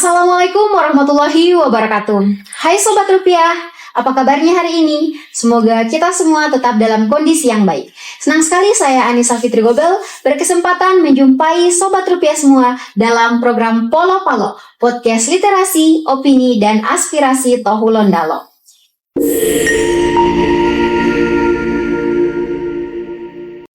Assalamualaikum warahmatullahi wabarakatuh. Hai Sobat Rupiah, apa kabarnya hari ini? Semoga kita semua tetap dalam kondisi yang baik. Senang sekali saya Anissa Fitri Gobel berkesempatan menjumpai Sobat Rupiah semua dalam program Polo Palo, podcast literasi, opini, dan aspirasi Tohulon Dalo.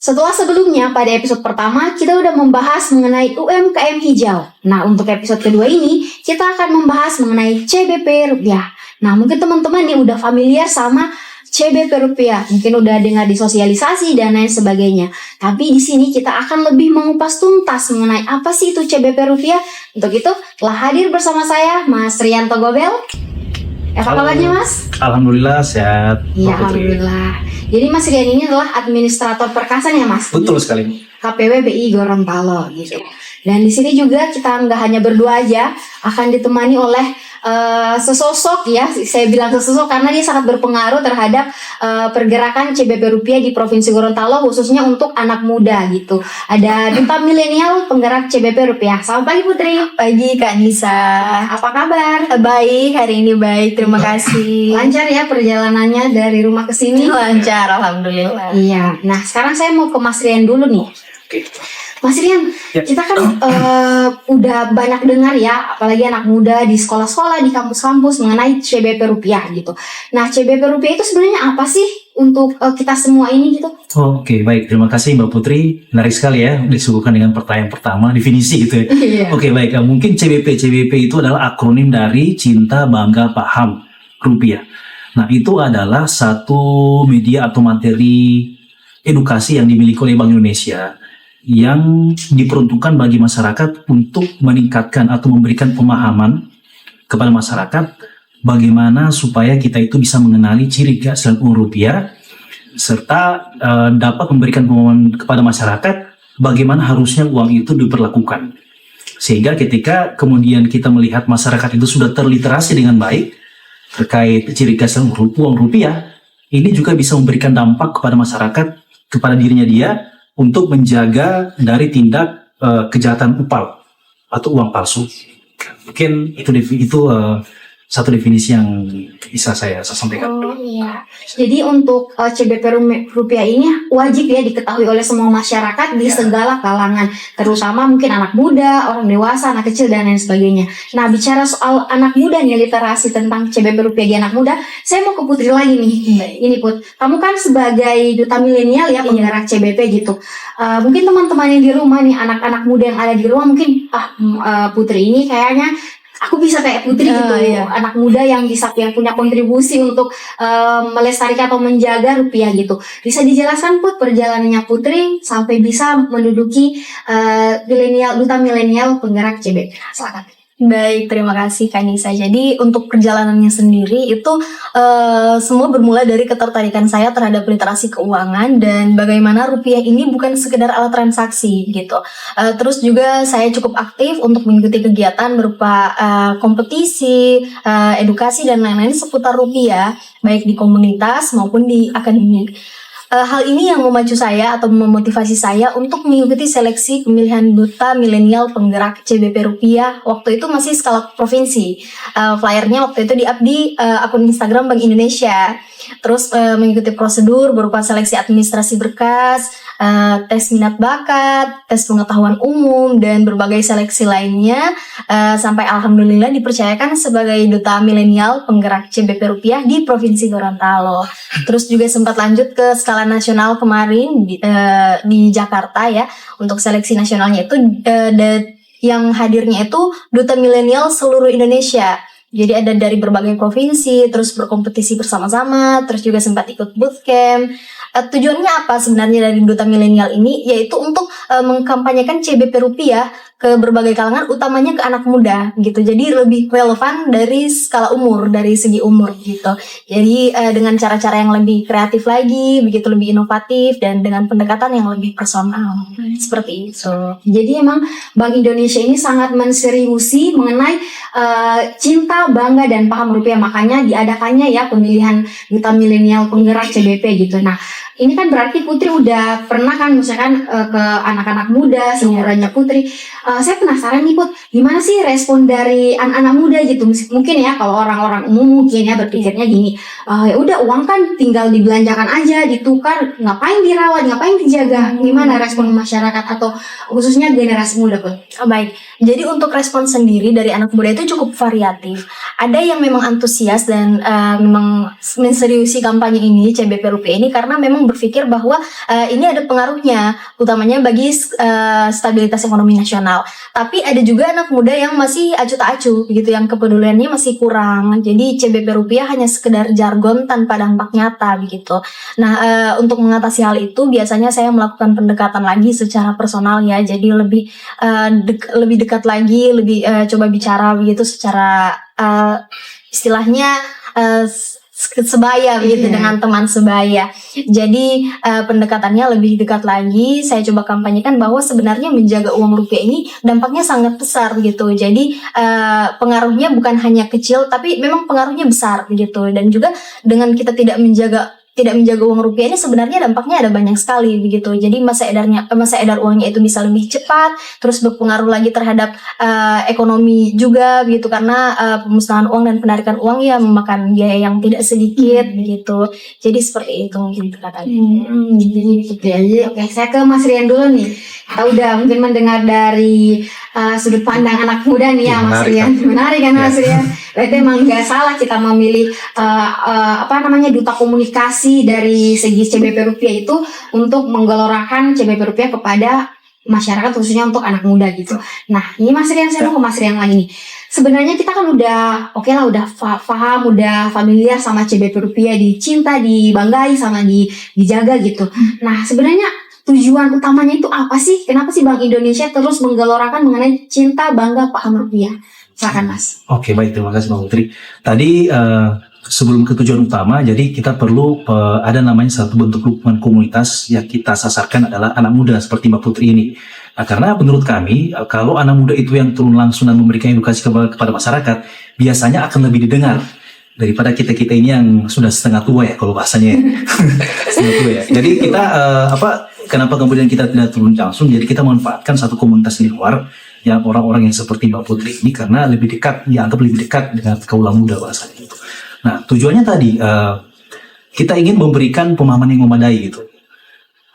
Setelah sebelumnya pada episode pertama kita udah membahas mengenai UMKM hijau. Nah, untuk episode kedua ini kita akan membahas mengenai CBP Rupiah. Nah, mungkin teman-teman nih udah familiar sama CBP Rupiah, mungkin udah dengar di sosialisasi dan lain sebagainya. Tapi di sini kita akan lebih mengupas tuntas mengenai apa sih itu CBP Rupiah. Untuk itu telah hadir bersama saya Mas Rianto Gobel. Apa kabarnya Mas? Alhamdulillah sehat. Iya, alhamdulillah. Jadi Mas Rian ini adalah administrator perkasan ya Mas? Betul sekali. KPW BI Gorontalo gitu. Dan di sini juga kita nggak hanya berdua aja, akan ditemani oleh sesosok ya. Saya bilang sesosok karena dia sangat berpengaruh terhadap pergerakan CBP Rupiah di Provinsi Gorontalo, khususnya untuk anak muda gitu. Ada Duta Milenial Penggerak CBP Rupiah. Selamat pagi Putri. Pagi Kak Nisa. Apa kabar? Baik, hari ini baik, terima kasih. Lancar ya perjalanannya dari rumah ke sini? Lancar, alhamdulillah. Iya. Nah, sekarang saya mau ke Mas Rian dulu nih. Oke. Mas Rian, kita kan udah banyak dengar ya, apalagi anak muda di sekolah-sekolah, di kampus-kampus mengenai CBP Rupiah gitu. Nah, CBP Rupiah itu sebenarnya apa sih untuk kita semua ini gitu? Oke, baik. Terima kasih Mbak Putri. Menarik sekali ya disuguhkan dengan pertanyaan pertama, definisi gitu ya. Iya. Oke, baik. Mungkin CBP itu adalah akronim dari Cinta, Bangga, Paham Rupiah. Nah, itu adalah satu media atau materi edukasi yang dimiliki oleh Bank Indonesia yang diperuntukkan bagi masyarakat untuk meningkatkan atau memberikan pemahaman kepada masyarakat bagaimana supaya kita itu bisa mengenali ciri khas dan uang rupiah serta dapat memberikan pemahaman kepada masyarakat bagaimana harusnya uang itu diperlakukan. Sehingga ketika kemudian kita melihat masyarakat itu sudah terliterasi dengan baik terkait ciri khas dan uang rupiah, ini juga bisa memberikan dampak kepada masyarakat, kepada dirinya dia, untuk menjaga dari tindak kejahatan upal atau uang palsu. Mungkin itu satu definisi yang bisa saya sampaikan. Oh iya. Jadi untuk CBP Rupiah ini wajib ya diketahui oleh semua masyarakat di segala kalangan, terutama mungkin anak muda, orang dewasa, anak kecil dan lain sebagainya. Nah, bicara soal anak muda nih, literasi tentang CBP Rupiah di anak muda, saya mau ke Putri lagi nih. Ini Put, kamu kan sebagai duta milenial ya penggerak CBP gitu. Mungkin teman-teman yang di rumah nih, anak-anak muda yang ada di rumah mungkin Putri ini kayaknya aku bisa kayak Putri gitu, Iya. Anak muda yang punya kontribusi untuk melestarikan atau menjaga rupiah gitu. Bisa dijelaskan Put perjalanannya Putri sampai bisa menduduki duta milenial penggerak CBP. Silakan. Baik, terima kasih Kak Nisa. Jadi untuk perjalanannya sendiri itu semua bermula dari ketertarikan saya terhadap literasi keuangan dan bagaimana rupiah ini bukan sekedar alat transaksi gitu. Terus juga saya cukup aktif untuk mengikuti kegiatan berupa kompetisi, edukasi dan lain-lain seputar rupiah, baik di komunitas maupun di akademik. Hal ini yang memacu saya atau memotivasi saya untuk mengikuti seleksi pemilihan duta milenial penggerak CBP Rupiah. Waktu itu masih skala provinsi. Flyernya waktu itu di-up di akun Instagram Bank Indonesia. Terus mengikuti prosedur berupa seleksi administrasi berkas, tes minat bakat, tes pengetahuan umum, dan berbagai seleksi lainnya. Sampai alhamdulillah dipercayakan sebagai duta milenial penggerak CBP Rupiah di Provinsi Gorontalo. Terus juga sempat lanjut ke skala nasional kemarin di Jakarta ya. Untuk seleksi nasionalnya itu yang hadirnya itu duta milenial seluruh Indonesia. Jadi ada dari berbagai provinsi, terus berkompetisi bersama-sama, terus juga sempat ikut bootcamp. Tujuannya apa sebenarnya dari duta milenial ini? Yaitu untuk mengkampanyekan CBP Rupiah ke berbagai kalangan, utamanya ke anak muda gitu. Jadi lebih relevan dari skala umur, dari segi umur gitu. Jadi dengan cara-cara yang lebih kreatif lagi, begitu lebih inovatif dan dengan pendekatan yang lebih personal. Seperti itu. Jadi emang Bank Indonesia ini sangat menseriusi mengenai cinta, bangga dan paham rupiah. Makanya diadakannya ya pemilihan duta milenial penggerak CBP gitu. Nah, ini kan berarti Putri udah pernah kan misalkan ke anak-anak muda seumurannya Putri. saya penasaran nih Put, gimana sih respon dari anak-anak muda gitu? Mungkin ya kalau orang-orang umum mungkin ya berpikirnya gini, ya udah uang kan tinggal dibelanjakan aja, ditukar, ngapain dirawat, ngapain dijaga? Gimana respon masyarakat atau khususnya generasi muda Put? Oh, baik. Jadi untuk respon sendiri dari anak muda itu cukup variatif. Ada yang memang antusias dan memang menseriusi kampanye ini, CBP Rupiah ini, karena memang berpikir bahwa ini ada pengaruhnya, utamanya bagi stabilitas ekonomi nasional. Tapi ada juga anak muda yang masih acuh tak acuh, begitu, yang kepeduliannya masih kurang. Jadi CBP Rupiah hanya sekedar jargon tanpa dampak nyata, begitu. Nah, untuk mengatasi hal itu, biasanya saya melakukan pendekatan lagi secara personal ya. Jadi lebih dekat lagi, lebih coba bicara begitu secara istilahnya sebaya begitu, dengan teman sebaya. Jadi pendekatannya lebih dekat lagi. Saya coba kampanyekan bahwa sebenarnya menjaga uang rupiah ini dampaknya sangat besar begitu. Jadi pengaruhnya bukan hanya kecil, tapi memang pengaruhnya besar begitu. Dan juga dengan kita tidak menjaga uang rupiah ini, sebenarnya dampaknya ada banyak sekali begitu. Jadi masa edar uangnya itu bisa lebih cepat, terus berpengaruh lagi terhadap ekonomi juga begitu, karena pemusnahan uang dan penarikan uang ya memakan biaya yang tidak sedikit begitu. Jadi seperti itu mungkin katanya. Jadi gitu ya. Jadi, oke, saya ke Mas Rian dulu nih. Kita udah mungkin mendengar dari sudut pandang anak muda nih ya, Mas Rian. Menarik kan Mas Rian? Berarti emang nggak salah kita memilih duta komunikasi dari segi CBP Rupiah itu untuk menggelorakan CBP Rupiah kepada masyarakat, khususnya untuk anak muda gitu. Nah, ini Mas Rian, saya mau ke Mas Rian lagi nih. Sebenarnya kita kan udah udah paham, udah familiar sama CBP Rupiah, dicinta, dibanggai, sama dijaga gitu. Nah, sebenarnya tujuan utamanya itu apa sih? Kenapa sih Bank Indonesia terus menggelorakan mengenai cinta, bangga, paham rupiah? Silakan Mas. Oke, baik, terima kasih Mbak Putri. Tadi sebelum ke tujuan utama, jadi kita perlu ada namanya satu bentuk dukungan komunitas yang kita sasarkan adalah anak muda seperti Mbak Putri ini. Nah, karena menurut kami kalau anak muda itu yang turun langsung dan memberikan edukasi kepada masyarakat, biasanya akan lebih didengar daripada kita ini yang sudah setengah tua ya, kalau bahasanya ya. Setengah tua ya. Jadi kita kenapa kemudian kita tidak turun langsung? Jadi kita manfaatkan satu komunitas di luar yang orang-orang yang seperti Mbak Putri ini, karena dianggap lebih dekat dengan kaula muda bahasanya itu. Nah, tujuannya tadi kita ingin memberikan pemahaman yang memadai gitu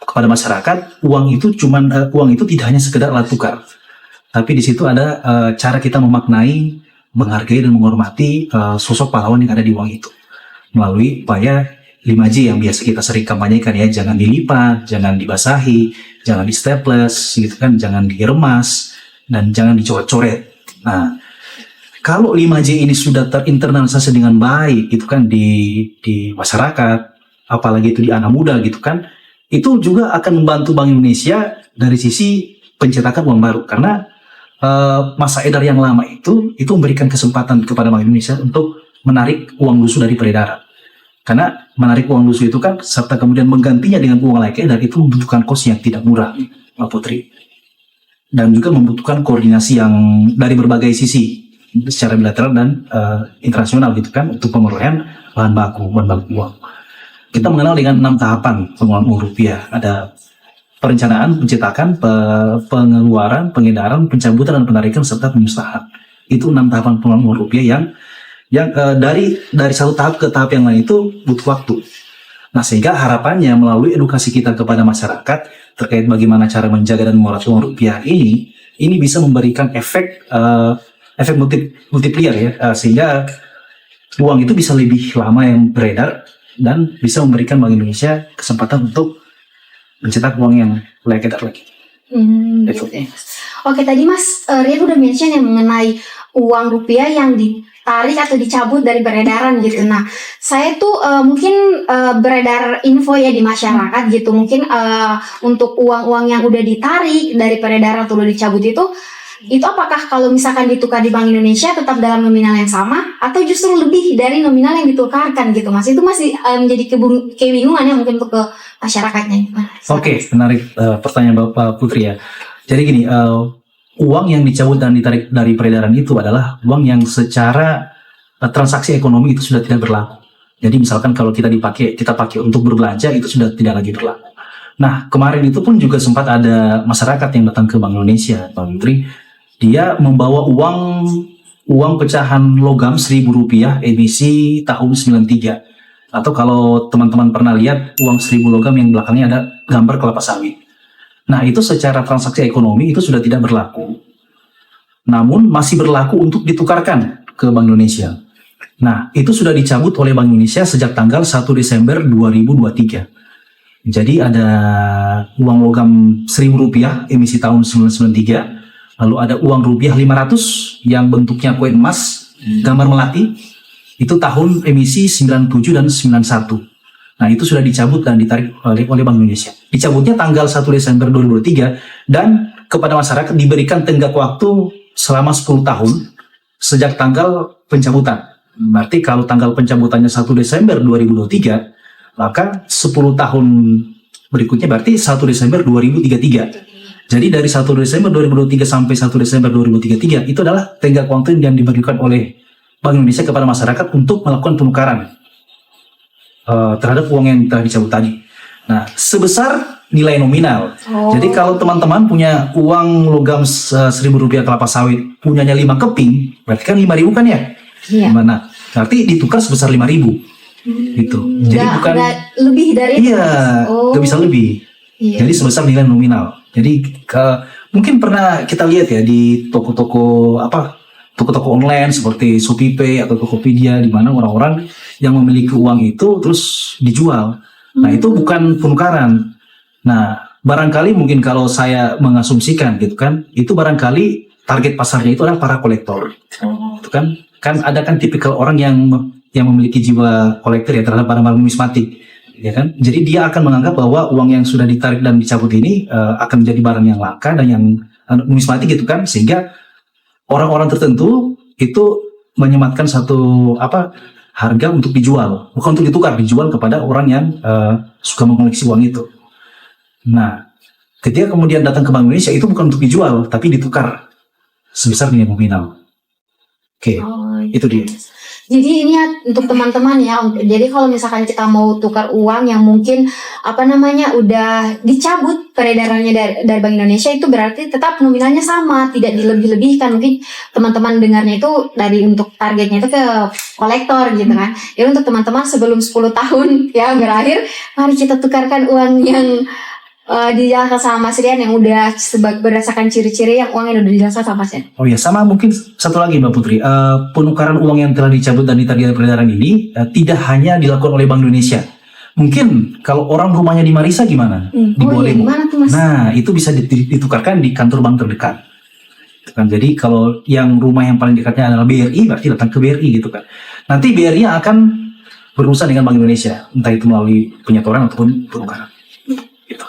kepada masyarakat. Uang itu tidak hanya sekedar alat tukar, tapi di situ ada cara kita memaknai, menghargai dan menghormati sosok pahlawan yang ada di uang itu melalui upaya 5J yang biasa kita sering kampanyekan ya. Jangan dilipat, jangan dibasahi, jangan di staples gitu kan, jangan diremas, dan jangan dicoret-coret. Nah, kalau 5J ini sudah terinternalisasi dengan baik itu kan di masyarakat, apalagi itu di anak muda gitu kan, itu juga akan membantu Bank Indonesia dari sisi pencetakan uang baru, karena masa edar yang lama itu memberikan kesempatan kepada Bank Indonesia untuk menarik uang lusuh dari peredaran. Karena menarik uang lusuh itu kan serta kemudian menggantinya dengan uang layak edar itu membutuhkan kos yang tidak murah, Mbak Putri. Dan juga membutuhkan koordinasi yang dari berbagai sisi secara bilateral dan internasional gitu kan, untuk pemerolehan bahan baku uang. Kita mengenal dengan 6 tahapan pengelolaan uang rupiah. Ada perencanaan, pencetakan, pengeluaran, pengedaran, pencabutan dan penarikan serta pemusnahan. Itu 6 tahapan pengelolaan uang rupiah yang dari satu tahap ke tahap yang lain itu butuh waktu. Nah, sehingga harapannya melalui edukasi kita kepada masyarakat terkait bagaimana cara menjaga dan mengelola uang rupiah ini bisa memberikan efek multiplier ya, sehingga uang itu bisa lebih lama yang beredar dan bisa memberikan Bank Indonesia kesempatan untuk mencetak uang yang layak edar lagi. Gitu. Oke, tadi Mas Rian udah mention yang mengenai uang rupiah yang ditarik atau dicabut dari peredaran gitu. Nah, saya tuh mungkin beredar info ya di masyarakat gitu. Mungkin untuk uang-uang yang udah ditarik dari peredaran atau udah dicabut itu apakah kalau misalkan ditukar di Bank Indonesia tetap dalam nominal yang sama atau justru lebih dari nominal yang ditukarkan gitu Mas? Itu masih menjadi kebingungan ya mungkin untuk ke masyarakatnya. Oke, menarik pertanyaan Bapak Putri ya. Jadi gini, uang yang dicabut dan ditarik dari peredaran itu adalah uang yang secara transaksi ekonomi itu sudah tidak berlaku. Jadi misalkan kalau kita pakai untuk berbelanja itu sudah tidak lagi berlaku. Nah, kemarin itu pun juga sempat ada masyarakat yang datang ke Bank Indonesia, Pak Menteri, Dia membawa uang pecahan logam Rp1.000 emisi tahun 93. Atau kalau teman-teman pernah lihat uang 1.000 logam yang belakangnya ada gambar kelapa sawit. Nah, itu secara transaksi ekonomi itu sudah tidak berlaku. Namun masih berlaku untuk ditukarkan ke Bank Indonesia. Nah, itu sudah dicabut oleh Bank Indonesia sejak tanggal 1 Desember 2023. Jadi ada uang logam Rp1.000 emisi tahun 1993, lalu ada uang rupiah 500 yang bentuknya koin emas, gambar melati, itu tahun emisi 97 dan 91. Nah, itu sudah dicabut dan ditarik oleh Bank Indonesia. Dicabutnya tanggal 1 Desember 2023 dan kepada masyarakat diberikan tenggat waktu selama 10 tahun sejak tanggal pencabutan. Berarti kalau tanggal pencabutannya 1 Desember 2023, maka 10 tahun berikutnya berarti 1 Desember 2033. Jadi dari 1 Desember 2023 sampai 1 Desember 2033 itu adalah tenggat waktu yang diberikan oleh Bank Indonesia kepada masyarakat untuk melakukan penukaran terhadap uang yang telah dicabut tadi. Nah, sebesar nilai nominal. Jadi kalau teman-teman punya uang logam Rp1.000 kelapa sawit, punyanya 5 keping, berarti kan 5.000 kan ya? Iya. Nah, berarti ditukar sebesar 5.000. Gitu. Jadi bukan lebih dari itu. Iya, nggak bisa lebih. Iya. Jadi sebesar nilai nominal. Jadi mungkin pernah kita lihat ya di toko-toko online seperti ShopeePay atau Tokopedia, di mana orang-orang yang memiliki uang itu terus dijual. Nah, itu bukan penukaran. Nah, barangkali mungkin kalau saya mengasumsikan gitu kan, itu barangkali target pasarnya itu adalah para kolektor. Itu kan ada kan tipikal orang yang memiliki jiwa kolektor ya terhadap barang-barang numismatik, ya kan? Jadi dia akan menganggap bahwa uang yang sudah ditarik dan dicabut ini akan menjadi barang yang langka dan yang numismatik gitu kan, sehingga orang-orang tertentu itu menyematkan satu harga untuk dijual, bukan untuk ditukar, dijual kepada orang yang suka mengoleksi uang itu. Nah, ketika kemudian datang ke Bank Indonesia, itu bukan untuk dijual, tapi ditukar sebesar nilai nominal. Oke, itu dia. Jadi ini ya untuk teman-teman ya. Jadi kalau misalkan kita mau tukar uang yang mungkin udah dicabut peredarannya dari Bank Indonesia, itu berarti tetap nominalnya sama, tidak dilebih-lebihkan. Mungkin teman-teman dengarnya itu dari untuk targetnya itu ke kolektor gitu kan. Ya untuk teman-teman sebelum 10 tahun ya berakhir, mari kita tukarkan uang yang dijelaskan sama Mas Rian yang udah berdasarkan ciri-ciri yang uang yang udah dijelaskan sama Mas Rian. Oh ya, sama mungkin satu lagi Mbak Putri, penukaran uang yang telah dicabut dan ditarik dari peredaran ini tidak hanya dilakukan oleh Bank Indonesia. Mungkin kalau orang rumahnya di Marisa gimana? Di Bolemo. Gimana tuh Mas? Nah, itu bisa ditukarkan di kantor bank terdekat. Gitu kan. Jadi kalau yang rumah yang paling dekatnya adalah BRI, berarti datang ke BRI gitu kan. Nanti BRI akan berurusan dengan Bank Indonesia, entah itu melalui penyetoran ataupun penukaran. Gitu.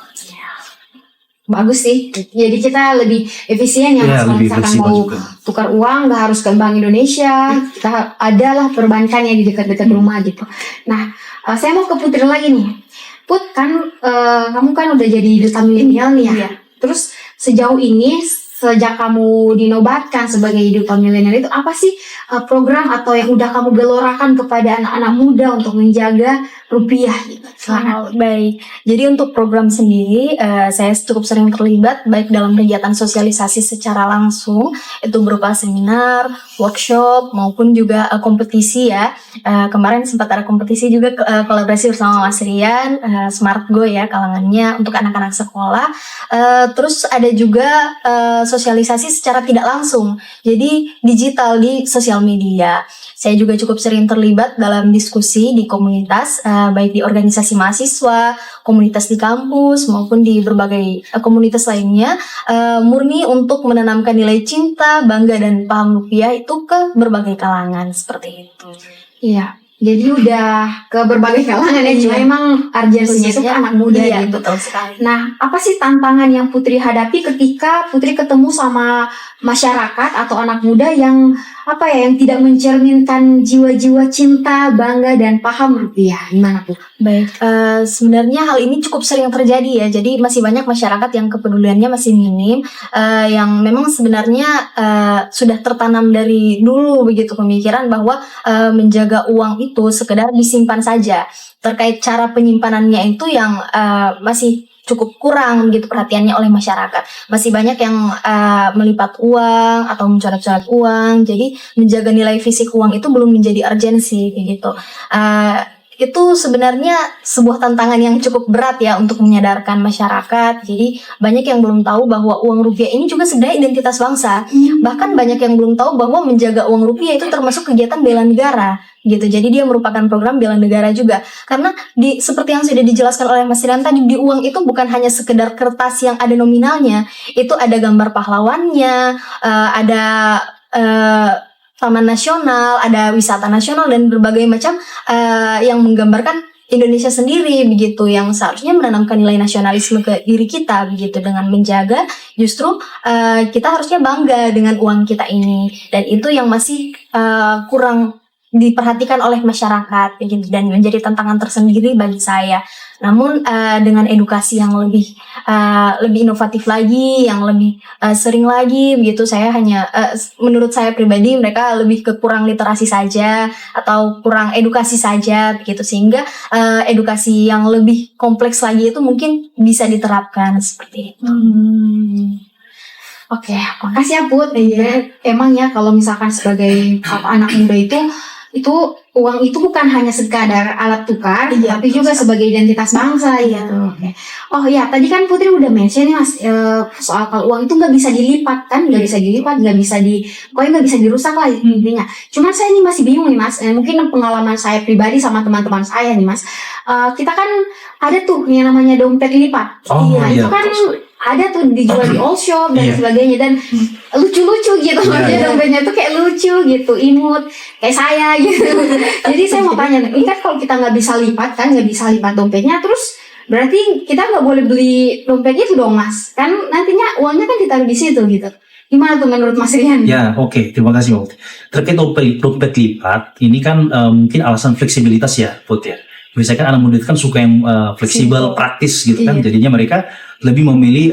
Bagus sih. Jadi kita lebih efisien ya Mas. Kalau misalkan mau tukar uang nggak harus ke Bank Indonesia, kita adalah perbankan yang di dekat-dekat rumah gitu. Nah, saya mau ke Putri lagi nih. Put, kan kamu kan udah jadi duta milenial nih ya. Iya. Terus sejauh ini sejak kamu dinobatkan sebagai duta milenial itu apa sih program atau yang udah kamu gelorakan kepada anak-anak muda untuk menjaga rupiah gitu? Baik, jadi untuk program sendiri saya cukup sering terlibat baik dalam kegiatan sosialisasi secara langsung, itu berupa seminar, workshop maupun juga kompetisi ya. Kemarin sempat ada kompetisi juga kolaborasi bersama Mas Rian, Smart Go ya kalangannya untuk anak-anak sekolah. Terus ada juga sosialisasi secara tidak langsung, jadi digital di sosial media. Saya juga cukup sering terlibat dalam diskusi di komunitas, baik di organisasi mahasiswa, komunitas di kampus, maupun di berbagai komunitas lainnya, murni untuk menanamkan nilai cinta, bangga, dan paham rupiah itu ke berbagai kalangan, seperti itu. Iya. Jadi udah ke berbagai kalangan ya, cuma emang urgensinya itu ke anak muda iya, gitu. Betul sekali. Nah, apa sih tantangan yang Putri hadapi ketika Putri ketemu sama masyarakat atau anak muda yang yang tidak mencerminkan jiwa-jiwa cinta, bangga, dan paham rupiah? Gimana tuh? Baik, sebenarnya hal ini cukup sering terjadi ya. Jadi masih banyak masyarakat yang kepeduliannya masih minim, yang memang sebenarnya sudah tertanam dari dulu begitu pemikiran bahwa menjaga uang itu sekedar disimpan saja. Terkait cara penyimpanannya itu yang masih cukup kurang gitu perhatiannya oleh masyarakat. Masih banyak yang melipat uang atau mencoret-coret uang. Jadi menjaga nilai fisik uang itu belum menjadi urgensi kayak gitu. Itu sebenarnya sebuah tantangan yang cukup berat ya untuk menyadarkan masyarakat. Jadi banyak yang belum tahu bahwa uang rupiah ini juga sebenarnya identitas bangsa. Bahkan banyak yang belum tahu bahwa menjaga uang rupiah itu termasuk kegiatan bela negara gitu. Jadi dia merupakan program bela negara juga. Karena seperti yang sudah dijelaskan oleh Mas Rian tadi, di uang itu bukan hanya sekedar kertas yang ada nominalnya, itu ada gambar pahlawannya, ada Taman Nasional, ada wisata nasional dan berbagai macam yang menggambarkan Indonesia sendiri begitu, yang seharusnya menanamkan nilai nasionalisme ke diri kita begitu. Dengan menjaga justru kita harusnya bangga dengan uang kita ini, dan itu yang masih kurang diperhatikan oleh masyarakat begitu, dan menjadi tantangan tersendiri bagi saya. Namun dengan edukasi yang lebih inovatif lagi, yang lebih sering lagi begitu, saya hanya menurut saya pribadi mereka lebih ke kurang literasi saja atau kurang edukasi saja begitu, sehingga edukasi yang lebih kompleks lagi itu mungkin bisa diterapkan seperti itu. Oke, makasih ya Put. Emang ya kalau misalkan sebagai anak muda itu uang itu bukan hanya sekadar alat tukar, tapi juga sebagai identitas bangsa gitu. Oke. Oh ya, tadi kan Putri udah mention nih Mas, soal kalau uang itu nggak bisa dilipat kan, nggak bisa dilipat, pokoknya nggak bisa dirusak lah intinya. Cuman saya ini masih bingung nih Mas, mungkin pengalaman saya pribadi sama teman-teman saya nih Mas, kita kan ada tuh yang namanya dompet lipat. Itu kan ada tuh dijual di all shop dan sebagainya, dan lucu-lucu gitu, dompetnya tuh kayak lucu gitu, imut kayak saya gitu. Jadi saya mau tanya, ini kan kalau kita nggak bisa lipat dompetnya, terus berarti kita nggak boleh beli dompet itu dong Mas, kan nantinya uangnya kan ditaruh di situ gitu. Gimana tuh menurut Mas Rian? Ya, oke. Terima kasih, Put. Terkait dompet lipat, ini kan mungkin alasan fleksibilitas ya, Put ya. Biasanya kan anak muda itu kan suka yang fleksibel, praktis gitu kan. Jadinya mereka lebih memilih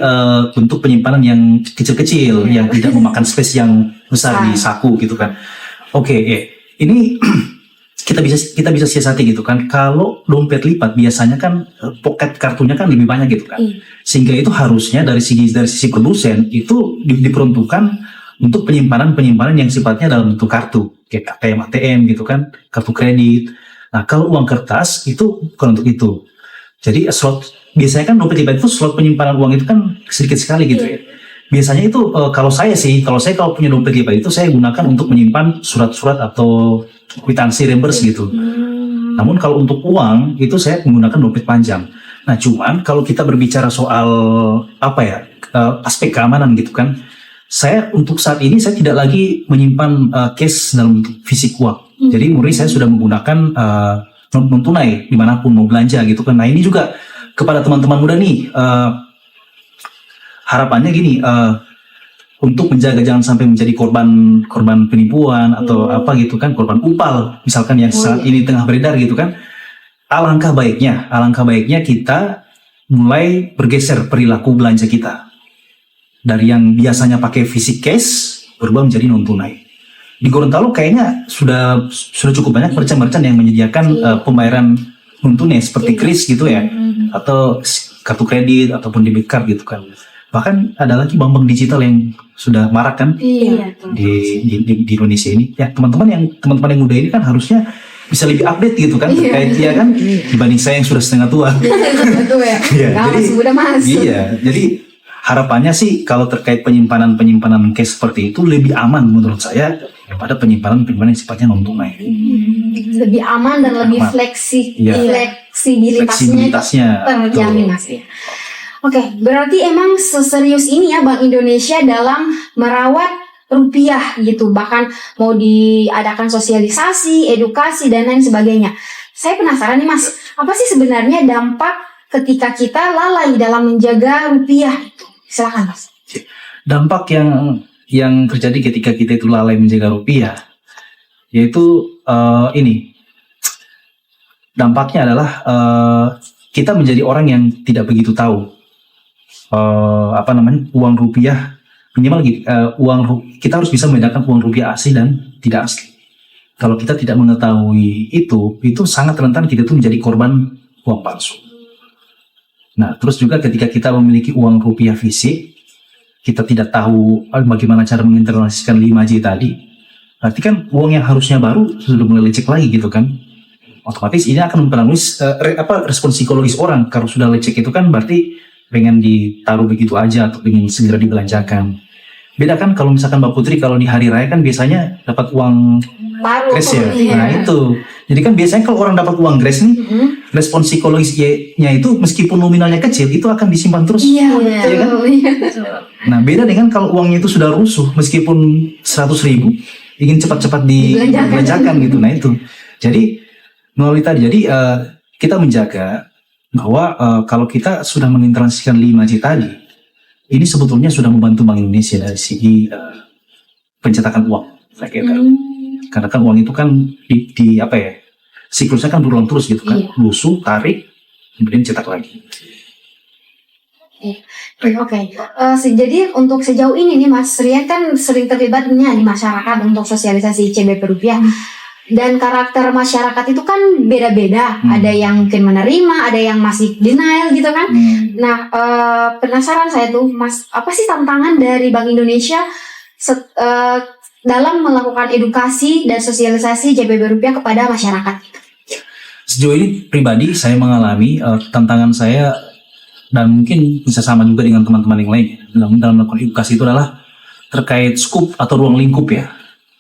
bentuk penyimpanan yang kecil-kecil, yang tidak memakan space yang besar di saku gitu kan. Oke, ini kita bisa siasati gitu kan. Kalau dompet lipat biasanya kan pocket kartunya kan lebih banyak gitu kan. Sehingga itu harusnya dari sisi produsen itu diperuntukkan untuk penyimpanan yang sifatnya dalam bentuk kartu, kayak ATM gitu kan, kartu kredit. Nah, kalau uang kertas itu bukan untuk itu. Jadi biasanya kan dompet lipat itu slot penyimpanan uang itu kan sedikit sekali gitu ya. Biasanya itu kalau saya punya dompet lipat itu saya gunakan untuk menyimpan surat-surat atau kwitansi reimburse gitu. Namun kalau untuk uang itu saya menggunakan dompet panjang. Nah, cuman kalau kita berbicara soal aspek keamanan gitu kan, saya untuk saat ini saya tidak lagi menyimpan cash dalam bentuk fisik uang. Jadi murni saya sudah menggunakan non tunai dimanapun mau belanja gitu kan. Nah, ini juga kepada teman-teman muda nih, harapannya gini, untuk menjaga jangan sampai menjadi korban penipuan atau apa gitu kan, korban upal misalkan yang saat ini tengah beredar gitu kan. Alangkah baiknya kita mulai bergeser perilaku belanja kita dari yang biasanya pakai fisik cash berubah menjadi non tunai. Di Gorontalo kayaknya sudah cukup banyak merchant yang menyediakan pembayaran non tunai seperti kris gitu ya, atau kartu kredit ataupun debit card gitu kan. Bahkan ada lagi bank digital yang sudah marak kan di Indonesia ini. Ya, teman-teman yang muda ini kan harusnya bisa lebih update gitu kan terkait ya kan, dibanding saya yang sudah setengah tua. Betul ya. Jadi harapannya sih kalau terkait penyimpanan cash seperti itu lebih aman menurut saya daripada penyimpanan yang sifatnya non tunai. Lebih aman dan lebih fleksibilitasnya terjamin Mas ya. Oke, berarti emang seserius ini ya Bank Indonesia dalam merawat rupiah gitu, bahkan mau diadakan sosialisasi, edukasi dan lain sebagainya. Saya penasaran nih Mas, apa sih sebenarnya dampak ketika kita lalai dalam menjaga rupiah itu? Silakan Mas. Dampak yang terjadi ketika kita itu lalai menjaga rupiah, yaitu ini. Dampaknya adalah kita menjadi orang yang tidak begitu tahu uang rupiah, minimal kita harus bisa membedakan uang rupiah asli dan tidak asli. Kalau kita tidak mengetahui itu sangat rentan kita tuh menjadi korban uang palsu. Nah, terus juga ketika kita memiliki uang rupiah fisik, kita tidak tahu bagaimana cara menginternalisasikan 5J tadi. Berarti kan uang yang harusnya baru sudah mulai lecek lagi gitu kan. Otomatis ini akan mempengaruhi respon psikologis orang. Kalau sudah lecek itu kan berarti pengen ditaruh begitu aja atau pengen segera dibelanjakan. Beda kan kalau misalkan Mbak Putri kalau di hari raya kan biasanya dapat uang Baru. grace ya. Iya. Nah itu. Jadi kan biasanya kalau orang dapat uang grace nih, respon psikologisnya itu meskipun nominalnya kecil itu akan disimpan terus. Iya, Iya. betul. Iya. Nah beda dengan kalau uangnya itu sudah rusuh meskipun 100.000 ingin cepat-cepat dibelanjakan gitu. Nah itu. Jadi melalui tadi, jadi kita menjaga bahwa kalau kita sudah menginternalisasikan 5J tadi, ini sebetulnya sudah membantu Bank Indonesia dari segi pencetakan uang. Saya kira. Karena kan uang itu kan di apa ya, siklusnya kan berulang terus gitu kan, Iya. lusuh, tarik, kemudian cetak lagi. Oke. Jadi untuk sejauh ini nih Mas Rian kan sering terlibatnya di masyarakat untuk sosialisasi CBP rupiah. Dan karakter masyarakat itu kan beda-beda. Ada yang mungkin menerima, ada yang masih denial gitu kan. Nah, penasaran saya tuh Mas, apa sih tantangan dari Bank Indonesia dalam melakukan edukasi dan sosialisasi CBP rupiah kepada masyarakat? Sejauh ini pribadi saya mengalami tantangan saya dan mungkin bisa sama juga dengan teman-teman yang lain dalam melakukan edukasi itu adalah terkait skup atau ruang lingkup ya.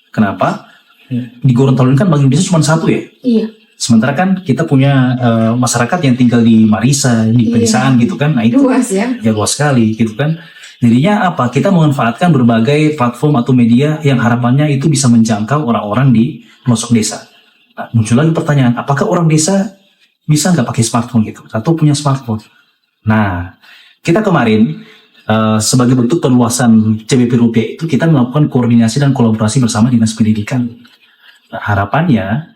Kenapa? Di Gorontalo ini kan Bank Indonesia cuma satu ya. Iya. Sementara kan kita punya masyarakat yang tinggal di Marisa, di pedesaan gitu kan. Nah itu Luas ya. ya luas sekali gitu kan. Jadinya apa? Kita memanfaatkan berbagai platform atau media yang harapannya itu bisa menjangkau orang-orang di pelosok desa. Nah, muncul lagi pertanyaan, apakah orang desa bisa nggak pakai smartphone gitu? Atau punya smartphone? Nah, kita kemarin sebagai bentuk perluasan CBP rupiah itu kita melakukan koordinasi dan kolaborasi bersama Dinas Pendidikan. Nah, harapannya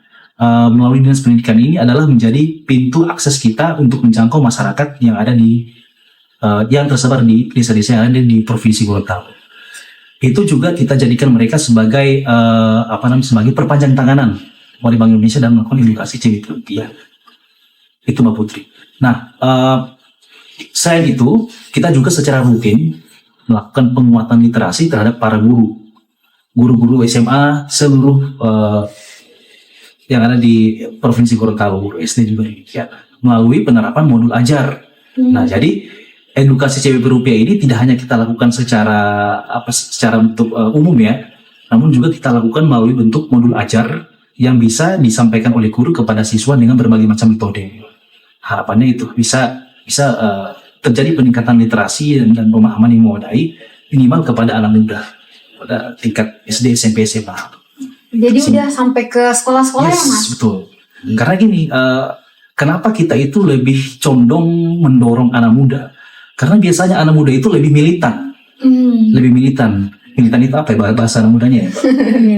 melalui Dinas Pendidikan ini adalah menjadi pintu akses kita untuk menjangkau masyarakat yang ada di yang tersebar di desa-desa yang ada di Provinsi Gorontalo. Itu juga kita jadikan mereka sebagai sebagai perpanjang tanganan oleh Bank Indonesia dan melakukan edukasi CBP rupiah. Itu Mbak Putri. Nah, selain itu kita juga secara rutin melakukan penguatan literasi terhadap para guru-guru SMA seluruh yang ada di Provinsi Gorontalo, guru SD juga demikian, melalui penerapan modul ajar. Nah, jadi edukasi CBP rupiah ini tidak hanya kita lakukan secara bentuk umum ya, namun juga kita lakukan melalui bentuk modul ajar yang bisa disampaikan oleh guru kepada siswa dengan berbagai macam metode. Harapannya itu bisa terjadi peningkatan literasi dan pemahaman yang memadai minimal kepada anak muda pada tingkat SD, SMP, SMA. Jadi udah sampai ke sekolah-sekolah ya Mas? Betul. Karena gini, kenapa kita itu lebih condong mendorong anak muda? Karena biasanya anak muda itu lebih militan. Lebih militan. Militan itu apa ya bahasa anak mudanya ya?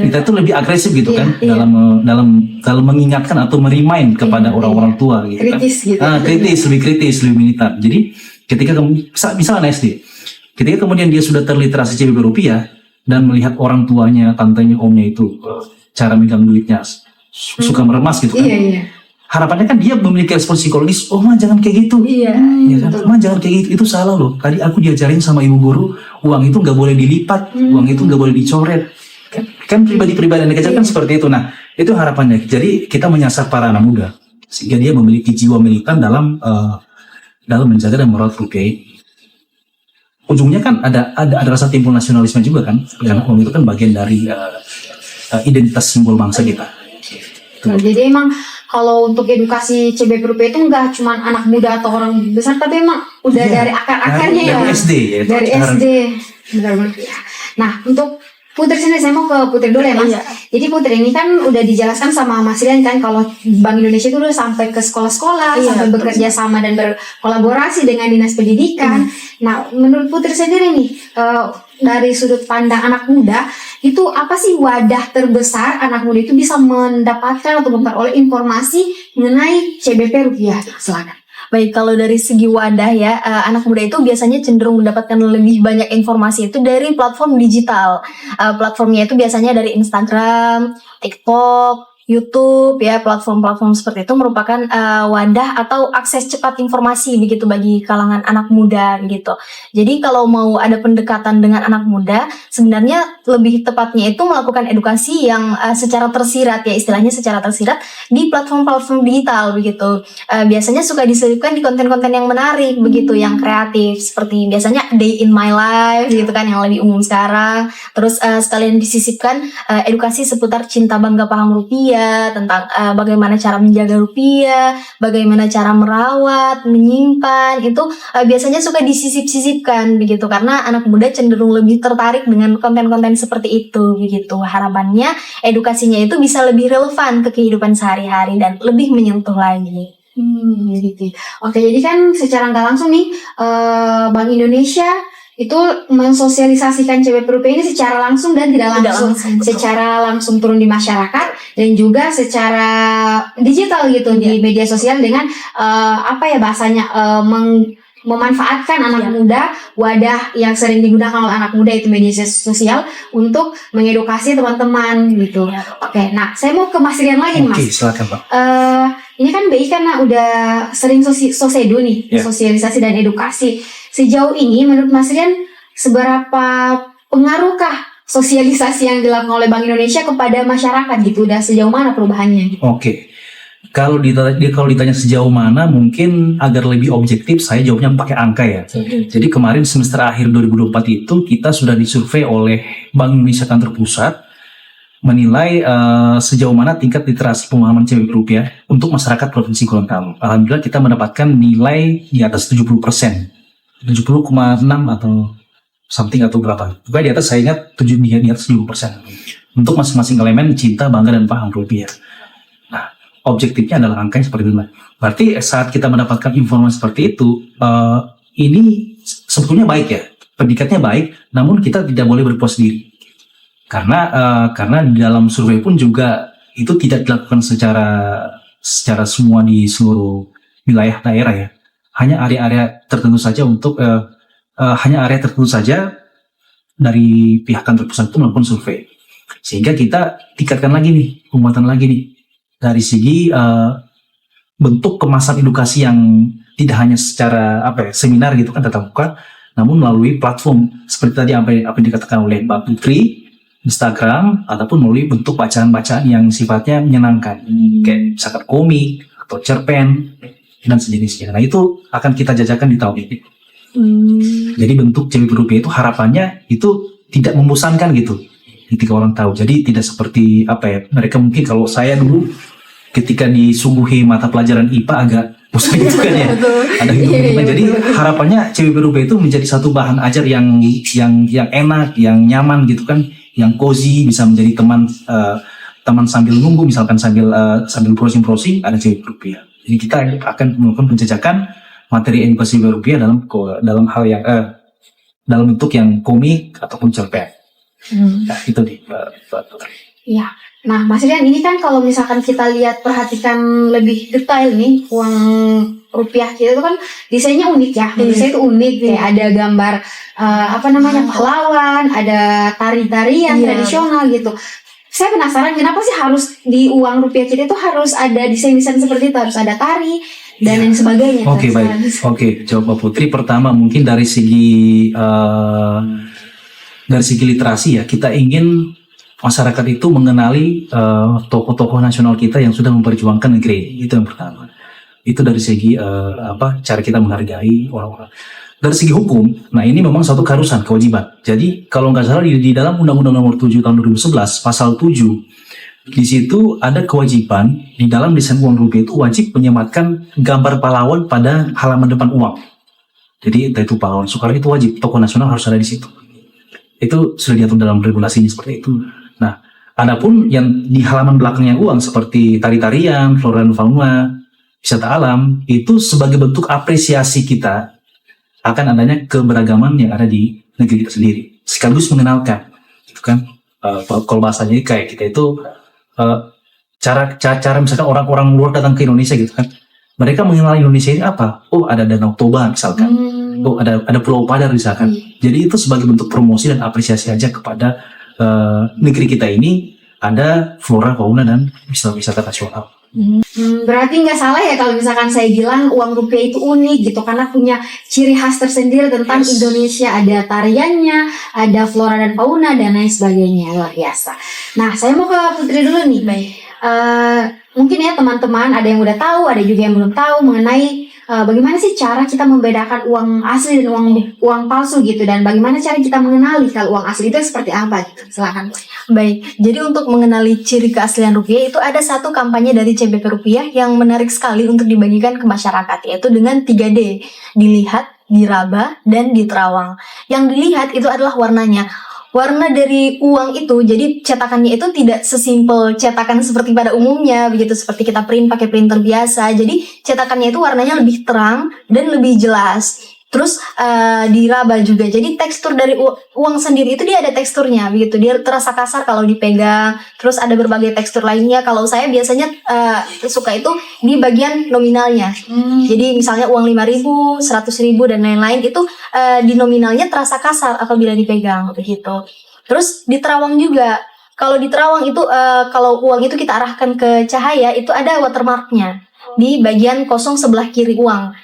Kita itu lebih agresif gitu kan dalam mengingatkan atau merimain kepada orang-orang tua gitu Kritis kan. gitu. Lebih kritis, lebih militan. Jadi ketika kamu misalnya SD, ketika kemudian dia sudah terliterasi CBP rupiah dan melihat orang tuanya, tantenya, omnya itu cara megang duitnya suka meremas gitu kan. Iya. Harapannya kan dia memiliki respon psikologis, oh ma jangan kayak gitu. Iya. Ya kan? Ma jangan kayak gitu, itu salah loh. Tadi aku diajarin sama ibu guru, uang itu nggak boleh dilipat, uang itu nggak boleh dicoret. Kan pribadi-pribadi yang dikejarkan seperti itu. Nah, itu harapannya. Jadi kita menyasar para anak muda sehingga dia memiliki jiwa militan dalam menjaga dan merawat rupiah. Ujungnya kan ada rasa timbul nasionalisme juga kan, karena uang itu kan bagian dari identitas simbol bangsa kita. Nah, jadi emang kalau untuk edukasi CBP rupiah itu nggak cuma anak muda atau orang besar, tapi emang udah dari akar-akarnya ya. Dari SD ya. Dari SD. Benar-benar. Nah, untuk Putri sini saya mau ke Putri dulu ya Mas. Iya. Jadi Putri ini kan udah dijelaskan sama Mas Rian kan kalau Bank Indonesia itu udah sampai ke sekolah-sekolah, Iya, sampai bekerja sama dan berkolaborasi dengan Dinas Pendidikan. Nah, menurut Putri sendiri nih, dari sudut pandang anak muda, itu apa sih wadah terbesar anak muda itu bisa mendapatkan atau memperoleh informasi mengenai CBP rupiah? Silakan. Baik, kalau dari segi wadah ya, anak muda itu biasanya cenderung mendapatkan lebih banyak informasi itu dari platform digital. Platformnya itu biasanya dari Instagram, TikTok, YouTube ya, platform-platform seperti itu merupakan wadah atau akses cepat informasi begitu bagi kalangan anak muda gitu. Jadi kalau mau ada pendekatan dengan anak muda, sebenarnya lebih tepatnya itu melakukan edukasi yang secara tersirat ya, istilahnya secara tersirat di platform-platform digital begitu. Biasanya suka diselipkan di konten-konten yang menarik begitu, yang kreatif, seperti biasanya Day in My Life gitu kan, yang lebih umum sekarang. Terus sekalian disisipkan edukasi seputar cinta bangga paham rupiah, tentang bagaimana cara menjaga rupiah, bagaimana cara merawat, menyimpan, itu biasanya suka disisip-sisipkan begitu, karena anak muda cenderung lebih tertarik dengan konten-konten seperti itu begitu. Harapannya edukasinya itu bisa lebih relevan ke kehidupan sehari-hari dan lebih menyentuh lagi. Gitu. Oke, jadi kan secara nggak langsung nih Bank Indonesia itu mensosialisasikan CBP rupiah ini secara langsung dan tidak langsung, betul. secara langsung turun di masyarakat dan juga secara digital gitu di media sosial dengan bahasanya memanfaatkan anak muda, wadah yang sering digunakan oleh anak muda itu media sosial untuk mengedukasi teman-teman gitu. Oke, nah saya mau ke Mas Rian lagi nih, Mas. Oke, silakan Pak. Ini kan BI karena udah sering sosedu nih, sosialisasi dan edukasi. Sejauh ini menurut Mas Rian, seberapa pengaruhkah sosialisasi yang dilakukan oleh Bank Indonesia kepada masyarakat gitu? Udah sejauh mana perubahannya? Oke. Kalau ditanya sejauh mana, mungkin agar lebih objektif, saya jawabnya pakai angka ya. Jadi kemarin semester akhir 2024 itu kita sudah disurvei oleh Bank Indonesia Kantor Pusat menilai sejauh mana tingkat literasi pemahaman CBP rupiah untuk masyarakat Provinsi Gorontalo. Alhamdulillah kita mendapatkan nilai di atas 70%, 70,6 atau something atau berapa. Pokoknya di atas, saya ingat di atas 70% untuk masing-masing elemen cinta, bangga, dan paham rupiah. Nah, objektifnya adalah angka yang seperti itu. Berarti saat kita mendapatkan informasi seperti itu, ini sebetulnya baik ya, pendekatnya baik, namun kita tidak boleh berpuas diri. Karena di dalam survei pun juga itu tidak dilakukan secara semua di seluruh wilayah daerah ya. Hanya area-area tertentu saja dari pihak kantor pusat itu melakukan survei. Sehingga kita tingkatkan lagi nih, penguatan lagi nih dari segi bentuk kemasan edukasi yang tidak hanya secara seminar gitu kan tatap muka, namun melalui platform seperti tadi apa yang dikatakan oleh Mbak Putri, Instagram, ataupun melalui bentuk bacaan-bacaan yang sifatnya menyenangkan, kayak misalkan komik atau cerpen dan sejenisnya. Nah, itu akan kita jajakan di tahun ini. Jadi bentuk CBP rupiah itu harapannya itu tidak membosankan gitu ketika orang tahu. Jadi tidak seperti mereka mungkin, kalau saya dulu ketika disuguhi mata pelajaran IPA agak bosan gitu kan ya. Ada hitung-hitungan. Jadi harapannya CBP rupiah itu menjadi satu bahan ajar yang enak, yang nyaman gitu kan, yang cozy, bisa menjadi teman sambil nunggu, misalkan sambil browsing ada CBP rupiah. Jadi kita akan melakukan penjajakan materi edukasi CBP rupiah dalam hal yang dalam bentuk yang komik ataupun cerpen. Nah, itu nih. Iya. Nah, Mas Rian, ini kan kalau misalkan kita perhatikan lebih detail nih, uang rupiah kita itu kan desainnya unik ya. Desainnya itu unik, kayak ada gambar pahlawan, ada tari-tarian tradisional gitu. Saya penasaran kenapa sih harus di uang rupiah kita itu harus ada desain-desain seperti itu, harus ada tari dan lain sebagainya. Oke, baik. Oke, jawab Mbak Putri. Pertama mungkin dari segi literasi ya, kita ingin masyarakat itu mengenali tokoh-tokoh nasional kita yang sudah memperjuangkan negeri. Itu yang pertama. Itu dari segi cara kita menghargai orang-orang. Dari segi hukum, nah ini memang suatu keharusan, kewajiban. Jadi kalau nggak salah di dalam Undang-Undang Nomor 7 Tahun 2011 Pasal 7, di situ ada kewajiban di dalam desain uang rupiah itu wajib menyematkan gambar pahlawan pada halaman depan uang. Jadi itu pahlawan Soekarno itu wajib, tokoh nasional harus ada di situ. Itu sudah diatur dalam regulasinya seperti itu. Nah, adapun yang di halaman belakangnya uang seperti tari-tarian, flora dan fauna, wisata alam, itu sebagai bentuk apresiasi kita akan adanya keberagaman yang ada di negeri kita sendiri, sekaligus mengenalkan, gitu kan? Kalau bahasanya kayak kita itu cara misalkan orang-orang luar datang ke Indonesia gitu kan, mereka mengenal Indonesia ini apa? Oh, ada Danau Toba misalkan, oh ada Pulau Padar misalkan. Jadi itu sebagai bentuk promosi dan apresiasi aja kepada negeri kita ini, ada flora, fauna, dan wisata nasional. Berarti nggak salah ya kalau misalkan saya bilang uang rupiah itu unik gitu karena punya ciri khas tersendiri tentang Yes. Indonesia, ada tariannya, ada flora dan fauna dan lain sebagainya, luar biasa. Nah, saya mau ke Putri dulu nih. Baik. Mungkin ya teman-teman ada yang udah tahu, ada juga yang belum tahu mengenai bagaimana sih cara kita membedakan uang asli dan uang palsu gitu, dan bagaimana cara kita mengenali kalau uang asli itu seperti apa gitu. Silakan. Baik, jadi untuk mengenali ciri keaslian rupiah itu ada satu kampanye dari CBP Rupiah yang menarik sekali untuk dibagikan ke masyarakat, yaitu dengan 3D, dilihat, diraba, dan diterawang. Yang dilihat itu adalah warnanya. Warna dari uang itu, jadi cetakannya itu tidak sesimpel cetakan seperti pada umumnya, begitu seperti kita print pakai printer biasa. Jadi cetakannya itu warnanya lebih terang dan lebih jelas. Terus diraba juga. Jadi tekstur dari uang sendiri itu dia ada teksturnya, begitu. Dia terasa kasar kalau dipegang. Terus ada berbagai tekstur lainnya. Kalau saya biasanya suka itu di bagian nominalnya. Jadi misalnya uang 5.000, 100.000 dan lain-lain itu di nominalnya terasa kasar apabila dipegang, begitu. Terus di terawang juga. Kalau di terawang itu kalau uang itu kita arahkan ke cahaya itu ada watermarknya di bagian kosong sebelah kiri uang.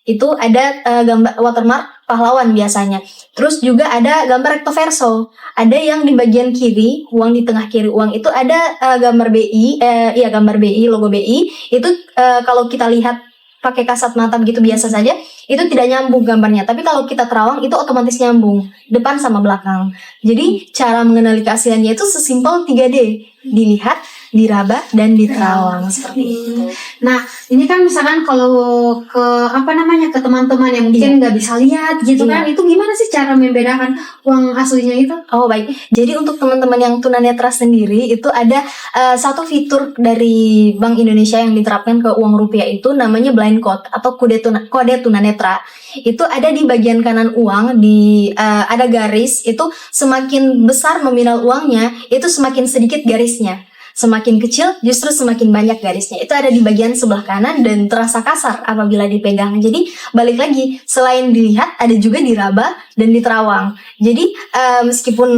Itu ada gambar watermark pahlawan biasanya. Terus juga ada gambar recto verso. Ada yang di bagian kiri, uang di tengah kiri uang itu ada gambar BI, gambar BI, logo BI. Itu kalau kita lihat pakai kasat mata begitu biasa saja, itu tidak nyambung gambarnya. Tapi kalau kita terawang itu otomatis nyambung, depan sama belakang. Jadi cara mengenali keasliannya itu sesimpel 3D, dilihat, diraba, dan diterawang seperti itu. Nah, ini kan misalkan kalau ke ke teman-teman yang mungkin nggak bisa lihat gitu kan, itu gimana sih cara membedakan uang aslinya itu? Oh baik, jadi untuk teman-teman yang tunanetra sendiri itu ada satu fitur dari Bank Indonesia yang diterapkan ke uang rupiah itu namanya blind code atau kode tunanetra. Itu ada di bagian kanan uang, ada garis, itu semakin besar nominal uangnya itu semakin sedikit garisnya. Semakin kecil justru semakin banyak garisnya. Itu ada di bagian sebelah kanan dan terasa kasar apabila dipegang. Jadi balik lagi, selain dilihat ada juga diraba dan diterawang. Jadi meskipun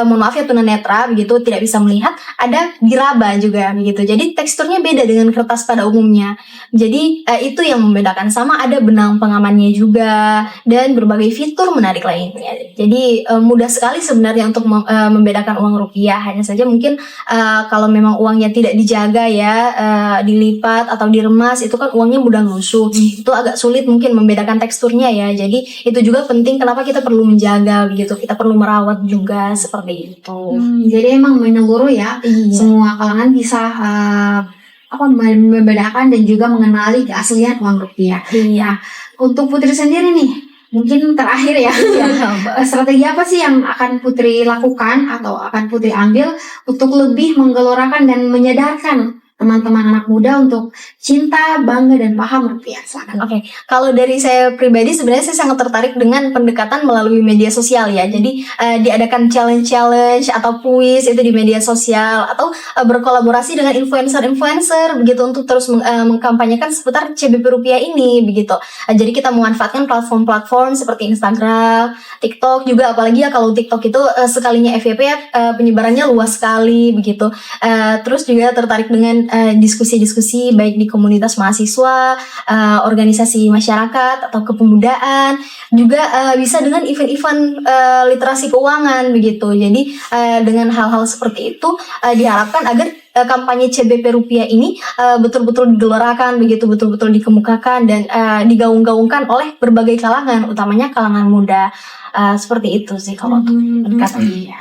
mohon maaf ya tunanetra begitu tidak bisa melihat, ada diraba juga begitu. Jadi teksturnya beda dengan kertas pada umumnya. Jadi itu yang membedakan. Sama ada benang pengamannya juga dan berbagai fitur menarik lainnya. Jadi mudah sekali sebenarnya untuk membedakan uang rupiah. Hanya saja mungkin kalau memang uangnya tidak dijaga ya, dilipat atau diremas, itu kan uangnya mudah lusuh. Itu agak sulit mungkin membedakan teksturnya ya. Jadi itu juga penting kenapa kita perlu menjaga begitu. Kita perlu merawat juga seperti itu. Jadi emang menyeluruh ya. Iya. Semua kalangan bisa membedakan dan juga mengenali keaslian uang rupiah. Iya. Untuk Putri sendiri nih, mungkin terakhir ya, strategi apa sih yang akan Putri lakukan atau akan Putri ambil untuk lebih menggelorakan dan menyadarkan teman-teman anak muda untuk cinta, bangga, dan paham rupiah? Silakan. Oke, kalau dari saya pribadi sebenarnya saya sangat tertarik dengan pendekatan melalui media sosial ya. Jadi diadakan challenge atau kuis itu di media sosial atau berkolaborasi dengan influencer begitu untuk terus mengkampanyekan seputar CBP Rupiah ini begitu. Jadi kita memanfaatkan platform-platform seperti Instagram, TikTok juga, apalagi ya kalau TikTok itu sekalinya FYP penyebarannya luas sekali begitu. Terus juga tertarik dengan diskusi-diskusi baik di komunitas mahasiswa, organisasi masyarakat atau kepemudaan, juga bisa dengan event-event literasi keuangan begitu. Jadi dengan hal-hal seperti itu diharapkan agar kampanye CBP Rupiah ini betul-betul digelorakan begitu, betul-betul dikemukakan dan digaung-gaungkan oleh berbagai kalangan, utamanya kalangan muda. Seperti itu sih kalau untuk pendekatannya.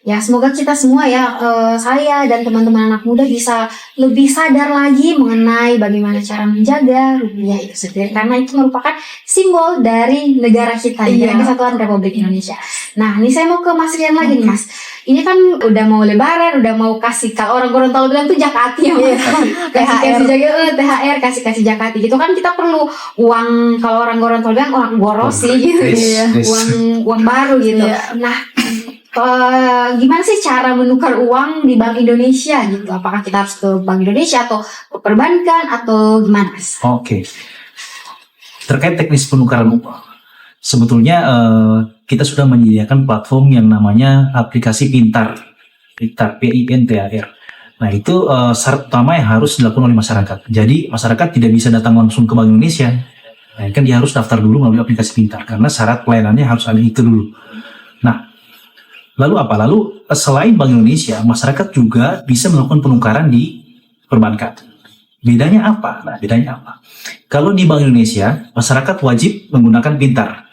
Ya, semoga kita semua ya, saya dan teman-teman anak muda bisa lebih sadar lagi mengenai bagaimana cara menjaga rupiah itu sendiri, karena itu merupakan simbol dari negara kita, Negara Kesatuan Republik Indonesia. Nah, ini saya mau ke Mas Rian lagi nih, Mas. Ini kan udah mau Lebaran, udah mau kasih, kalau orang Gorontalo bilang tuh jakati ya, Mas. THR, kasih jakati gitu kan, kita perlu uang, kalau orang Gorontalo bilang uang gorosi gitu, uang baru gitu. Nah, gimana sih cara menukar uang di Bank Indonesia gitu? Apakah kita harus ke Bank Indonesia atau ke perbankan atau gimana, Mas? Oke. Terkait teknis penukaran uang, sebetulnya kita sudah menyediakan platform yang namanya aplikasi pintar pintar, PINTAR. Nah itu syarat utama yang harus dilakukan oleh masyarakat. Jadi masyarakat tidak bisa datang langsung ke Bank Indonesia. Nah, kan dia harus daftar dulu melalui aplikasi pintar karena syarat pelayanannya harus ada itu dulu. Nah, lalu apa? Lalu selain Bank Indonesia, masyarakat juga bisa melakukan penukaran di perbankan. Bedanya apa? Nah, bedanya apa? Kalau di Bank Indonesia, masyarakat wajib menggunakan pintar.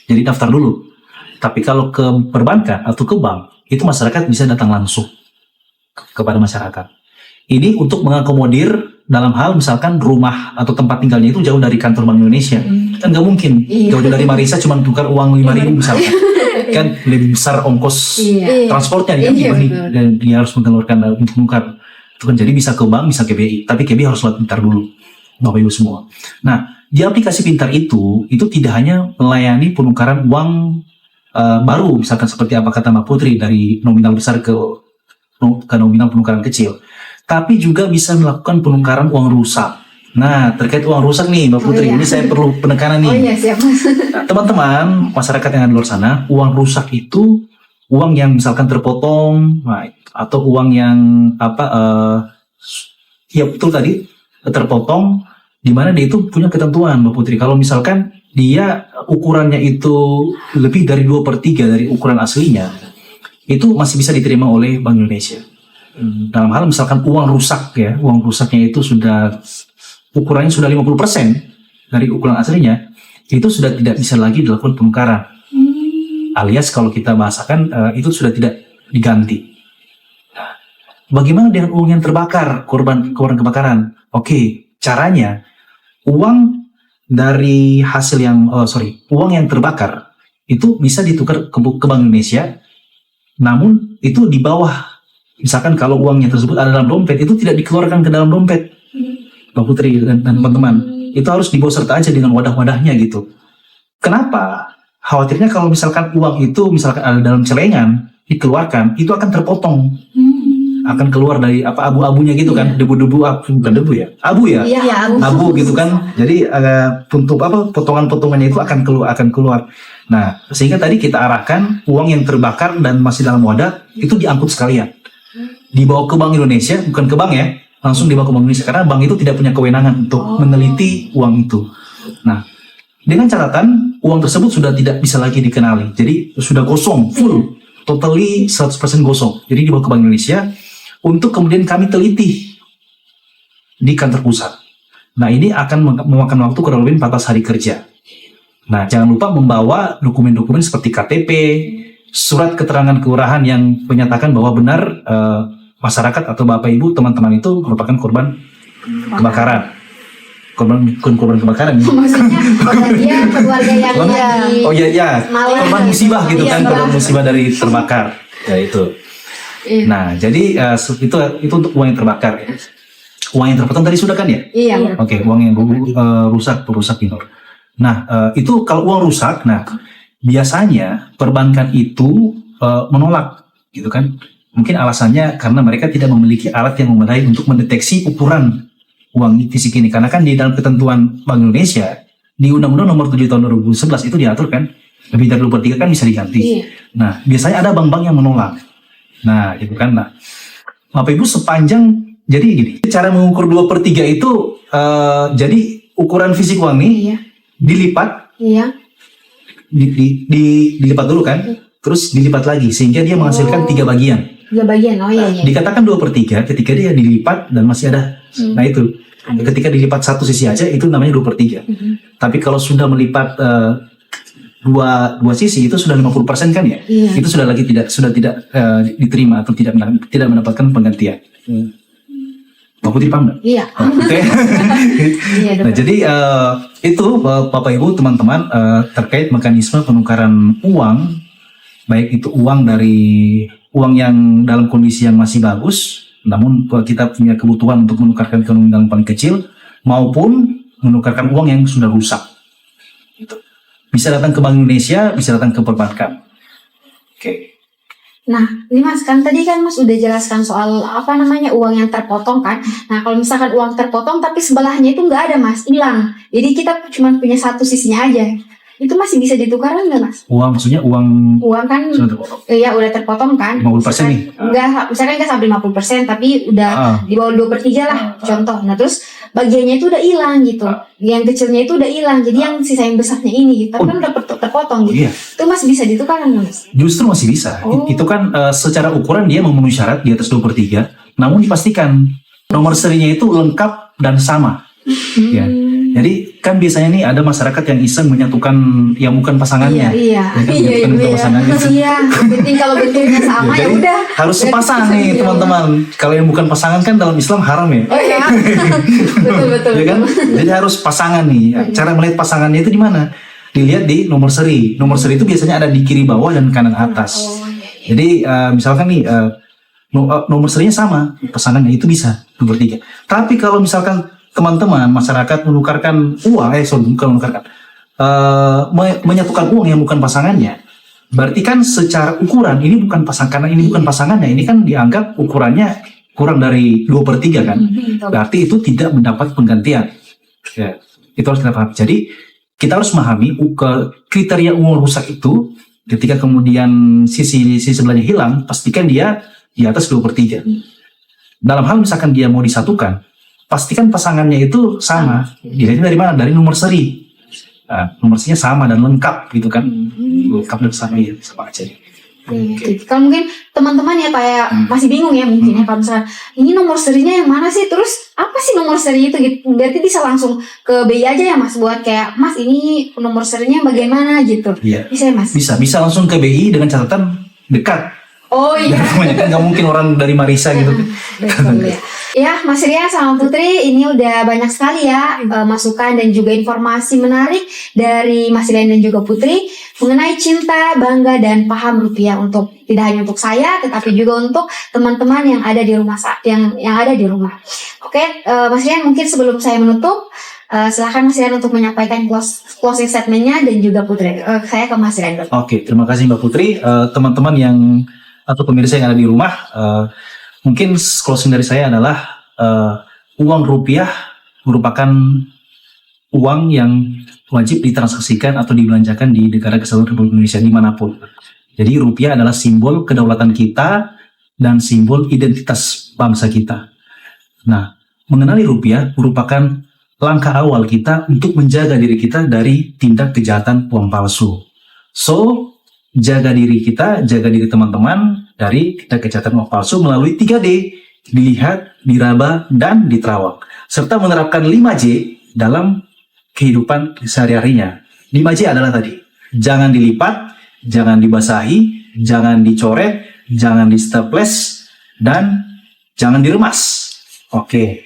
Jadi daftar dulu. Tapi kalau ke perbankan atau ke bank, itu masyarakat bisa datang langsung kepada masyarakat. Ini untuk mengakomodir dalam hal misalkan rumah atau tempat tinggalnya itu jauh dari kantor Bank Indonesia. Kan nggak mungkin. Jauh dari Marisa cuma tukar uang 5.000 misalkan. Kan lebih besar ongkos transportnya dan dia harus mengeluarkan untuk menukar. Itu kan jadi bisa ke bank, bisa ke BI. Tapi ke BI harus lewat pintar dulu. Bapak Ibu semua. Nah, di aplikasi pintar itu tidak hanya melayani penukaran uang baru, misalkan seperti apa kata Mbak Putri, dari nominal besar ke nominal penukaran kecil, tapi juga bisa melakukan penukaran uang rusak. Nah, terkait uang rusak nih Mbak Putri, ini saya perlu penekanan nih. Oh iya, siap Mas. Nah, teman-teman, masyarakat yang ada di luar sana, uang rusak itu uang yang misalkan terpotong, atau uang yang ya betul tadi, terpotong, di mana dia itu punya ketentuan Mbak Putri. Kalau misalkan dia ukurannya itu lebih dari 2/3 dari ukuran aslinya, itu masih bisa diterima oleh Bank Indonesia. Dalam hal misalkan uang rusak ya, uang rusaknya itu sudah ukurannya sudah 50% dari ukuran aslinya, itu sudah tidak bisa lagi dilakukan penukaran. Alias kalau kita bahasakan itu sudah tidak diganti. Nah, bagaimana dengan uang yang terbakar, korban kebakaran? Oke, caranya uang dari hasil uang yang terbakar itu bisa ditukar ke Bank Indonesia, namun itu di bawah. Misalkan kalau uangnya tersebut ada dalam dompet, itu tidak dikeluarkan ke dalam dompet, Mbak Putri dan teman-teman. Itu harus dibawa serta aja dengan wadah-wadahnya gitu. Kenapa? Khawatirnya kalau misalkan uang itu misalkan ada dalam celengan, dikeluarkan, itu akan terpotong. Akan keluar dari abu-abunya gitu kan, debu-debu, bukan debu ya, abu ya, abu gitu kan. Jadi potongan-potongannya itu akan keluar. Nah, sehingga tadi kita arahkan uang yang terbakar dan masih dalam wadah itu diangkut sekalian, dibawa ke Bank Indonesia, bukan ke bank ya, langsung dibawa ke Bank Indonesia karena bank itu tidak punya kewenangan untuk meneliti uang itu. Nah, dengan catatan uang tersebut sudah tidak bisa lagi dikenali, jadi sudah kosong, full, totally 100% kosong. Jadi dibawa ke Bank Indonesia untuk kemudian kami teliti di kantor pusat. Nah, ini akan memakan waktu kurang lebih 14 hari kerja. Nah, jangan lupa membawa dokumen-dokumen seperti KTP, surat keterangan kelurahan yang menyatakan bahwa benar masyarakat atau Bapak Ibu teman-teman itu merupakan korban kebakaran. Korban kebakaran. Maksudnya dia keluarga yang korban musibah gitu kan, korban musibah dari terbakar. Ya itu. Nah, jadi itu untuk uang yang terbakar ya. Uang yang terpotong tadi sudah kan ya? Iya. Oke, uang yang rusak minor. Nah, itu kalau uang rusak, nah biasanya perbankan itu menolak gitu kan. Mungkin alasannya karena mereka tidak memiliki alat yang memadai untuk mendeteksi ukuran uang fisik ini. Karena kan di dalam ketentuan Bank Indonesia, di Undang-Undang Nomor 7 Tahun 2011 itu diatur kan, lebih dari 2/3 kan bisa diganti. Nah, biasanya ada bank-bank yang menolak. Nah, gitu kan. Nah, Bapak Ibu sepanjang, jadi gini, cara mengukur 2/3 itu, jadi ukuran fisik uang ini dilipat, dilipat dulu kan, terus dilipat lagi, sehingga dia menghasilkan 3 bagian. 3 bagian, Dikatakan 2/3 ketika dia dilipat dan masih ada. Nah itu, ketika dilipat satu sisi aja, itu namanya 2/3. Tapi kalau sudah melipat dua sisi itu sudah 50% kan ya, itu sudah tidak diterima atau tidak mendapatkan penggantian. Mbak Putri paham nggak? Iya. Oke. Nah, jadi itu Bapak Ibu teman-teman terkait mekanisme penukaran uang, baik itu uang yang dalam kondisi yang masih bagus, namun kita punya kebutuhan untuk menukarkan ke nominal yang paling kecil, maupun menukarkan uang yang sudah rusak. Gitu. Bisa datang ke Bank Indonesia, bisa datang ke perbankan. Oke. Nah, ini Mas, kan tadi kan Mas udah jelaskan soal uang yang terpotong kan. Nah, kalau misalkan uang terpotong tapi sebelahnya itu nggak ada Mas, hilang. Jadi kita cuma punya satu sisinya aja. itu masih bisa ditukarkan nggak Mas? Uang maksudnya uang Uang kan sudah terpotong. ya udah terpotong kan? 50% nih. Misalkan nggak sampai 50%, tapi udah Ah. di bawah 2/3 lah contoh. Nah terus bagiannya itu udah hilang gitu, yang kecilnya itu udah hilang, jadi yang sisa yang besarnya ini gitu, tapi kan udah terpotong gitu. Iya. Itu masih bisa ditukarkan nggak Mas? Justru masih bisa. Oh. Itu kan secara ukuran dia memenuhi syarat di atas 2/3, namun dipastikan nomor serinya itu lengkap dan sama. Ya. Jadi kan biasanya nih ada masyarakat yang iseng menyatukan yang bukan pasangannya. Iya, Ya kan, iya, bukan iya. pasangannya. Iya, penting kalau bentuknya sama ya Jadi udah. harus sepasang nih teman-teman. Kalau yang bukan pasangan kan dalam Islam haram ya. Oh iya, betul. Ya kan? Jadi harus pasangan nih. Cara melihat pasangannya itu di mana? Dilihat di nomor seri. Nomor seri itu biasanya ada di kiri bawah dan kanan atas. Oh, iya. Jadi misalkan nih nomor serinya sama pasangannya, itu bisa 2/3. Tapi kalau misalkan teman-teman masyarakat menukarkan uang, bukan menukarkan, menyatukan uang yang bukan pasangannya, berarti kan secara ukuran ini bukan pasangan, karena ini bukan pasangannya, ini kan dianggap ukurannya kurang dari 2/3 kan, berarti itu tidak mendapat penggantian. Ya, itu harus kita pahami. Jadi kita harus memahami kriteria uang rusak itu. Ketika kemudian sisi sebelahnya hilang, pastikan dia di atas 2/3. Dalam hal misalkan dia mau disatukan, pastikan pasangannya itu sama. Dilihatnya dari mana? Dari nomor seri. Nomor serinya sama dan lengkap gitu kan. Lengkap dan sama ya, sama aja. Oke. Kalau mungkin teman-teman ya kayak masih bingung ya mungkin ya, kalau misalnya ini nomor serinya yang mana sih, terus apa sih nomor seri itu gitu, berarti bisa langsung ke BI aja ya Mas, buat kayak Mas ini nomor serinya bagaimana gitu. Iya. Bisa ya Mas? Bisa langsung ke BI dengan catatan dekat. Oh iya. Kebanyakan nggak mungkin orang dari Marisa gitu. Betul ya. Ya, Mas Rian sama Putri, ini udah banyak sekali ya masukan dan juga informasi menarik dari Mas Rian dan juga Putri mengenai cinta, bangga, dan paham rupiah, untuk tidak hanya untuk saya, tetapi juga untuk teman-teman yang ada di rumah yang ada di rumah. Oke, Mas Rian, mungkin sebelum saya menutup, silakan Mas Rian untuk menyampaikan closing statement-nya, dan juga Putri. Saya ke Mas Rian dulu. Oke, terima kasih Mbak Putri. Teman-teman yang atau pemirsa yang ada di rumah, mungkin closing dari saya adalah uang rupiah merupakan uang yang wajib ditransaksikan atau dibelanjakan di negara kesatuan Republik Indonesia dimanapun. Jadi rupiah adalah simbol kedaulatan kita dan simbol identitas bangsa kita. Nah, mengenali rupiah merupakan langkah awal kita untuk menjaga diri kita dari tindak kejahatan uang palsu. So, jaga diri kita, jaga diri teman-teman dari tindak kejahatan uang palsu melalui 3D, dilihat, diraba, dan diterawang. Serta menerapkan 5J dalam kehidupan sehari-harinya. 5J adalah tadi, jangan dilipat, jangan dibasahi, jangan dicoret, jangan di staples, dan jangan diremas. Oke,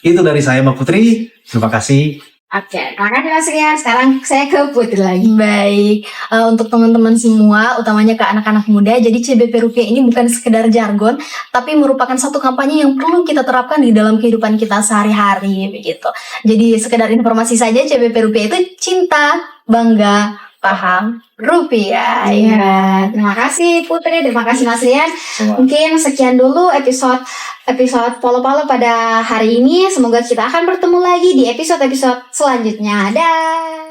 itu dari saya Mbak Putri. Terima kasih. Oke, terima kasih Mas Rian. Sekarang saya ke Putri lagi. Baik, untuk teman-teman semua, utamanya ke anak-anak muda, jadi CBP Rupiah ini bukan sekedar jargon, tapi merupakan satu kampanye yang perlu kita terapkan di dalam kehidupan kita sehari-hari, begitu. Jadi sekedar informasi saja, CBP Rupiah itu cinta, bangga, paham, rupiah. Iya, terima kasih Putri, terima kasih Mas Rian. Mungkin sekian dulu episode Polo-Polo pada hari ini. Semoga kita akan bertemu lagi di episode-episode selanjutnya. Dah.